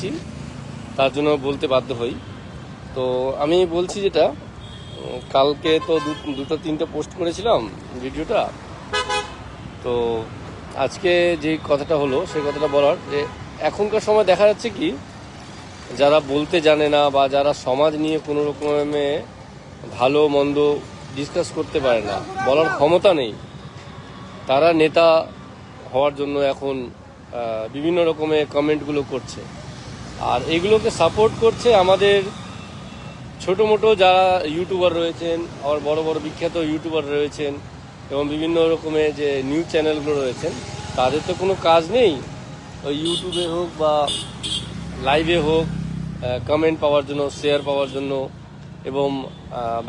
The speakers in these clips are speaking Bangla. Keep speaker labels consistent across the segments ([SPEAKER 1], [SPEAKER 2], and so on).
[SPEAKER 1] দেখেছি, তার জন্য বলতে বাধ্য হই। তো আমি বলছি যেটা, কালকে তো দুটো তিনটে পোস্ট করেছিলাম ভিডিওটা। তো আজকে যে কথাটা হলো সেই কথাটা বলার যে এখনকার সময় দেখা যাচ্ছে কি, যারা বলতে জানে না বা যারা সমাজ নিয়ে কোনো রকমে ভালো মন্দ ডিসকাস করতে পারে না, বলার ক্ষমতা নেই, তারা নেতা হওয়ার জন্য এখন বিভিন্ন রকমের কমেন্টগুলো করছে। আর এগুলোকে সাপোর্ট করছে আমাদের ছোটো মোটো যারা ইউটিউবার রয়েছেন, আবার বড় বড় বিখ্যাত ইউটিউবার রয়েছেন এবং বিভিন্ন রকমের যে নিউজ চ্যানেলগুলো রয়েছেন, তাদের তো কোনো কাজ নেই ওই ইউটিউবে হোক বা লাইভে হোক কমেন্ট পাওয়ার জন্য, শেয়ার পাওয়ার জন্য এবং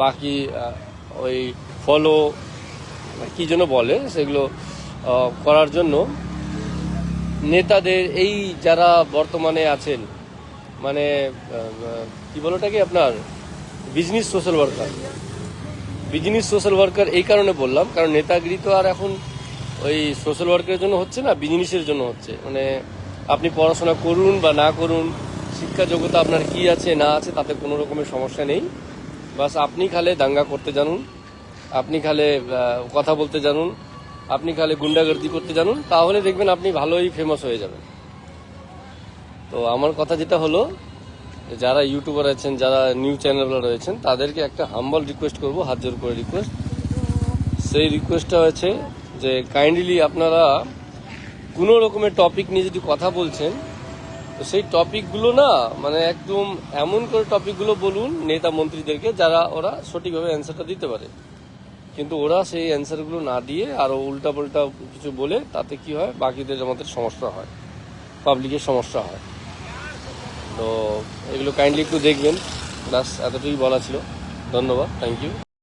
[SPEAKER 1] বাকি ওই ফলো কী জন্য বলে সেগুলো করার জন্য নেতাদের এই যারা বর্তমানে আছেন, মানে কি বলোটাকে আপনার বিজনেস সোশ্যাল ওয়ার্কার। এই কারণে বললাম, কারণ নেতাগিরি তো আর এখন ওই সোশ্যাল ওয়ার্কের জন্য হচ্ছে না, বিজনেসের জন্য হচ্ছে। মানে আপনি পড়াশোনা করুন বা না করুন, শিক্ষা যোগ্যতা আপনার কি আছে না আছে তাতে কোনো রকমের সমস্যা নেই। বাস আপনি খালে দাঙ্গা করতে জানুন, আপনি খালে কথা বলতে জানুন, আপনি খালে গুন্ডাগর্দি করতে জানুন, তাহলে দেখবেন আপনি ভালোই ফেমাস হয়ে যাবেন। তো আমার কথা যেটা হলো, যারা ইউটিউবার আছেন, যারা নিউজ চ্যানেলগুলো রয়েছেন, তাদেরকে একটা হাম্বল রিকোয়েস্ট করবো, হাত জোর করে রিকোয়েস্ট। সেই রিকোয়েস্টটা হচ্ছে যে কাইন্ডলি আপনারা কোনো রকমের টপিক নিয়ে যদি কথা বলছেন, তো সেই টপিকগুলো না মানে একদম এমন করে টপিকগুলো বলুন নেতা মন্ত্রীদেরকে যারা ওরা সঠিকভাবে অ্যান্সারটা দিতে পারে। কিন্তু ওরা সেই অ্যান্সারগুলো না দিয়ে আরও উল্টাপাল্টা কিছু বলে, তাতে কি হয়, বাকিদের আমাদের সমস্যা হয়, পাবলিকের সমস্যা হয়। তো এগুলো কাইন্ডলি একটু দেখবেন। ব্যাস এতটুকুই বলা ছিল। ধন্যবাদ, থ্যাংক ইউ।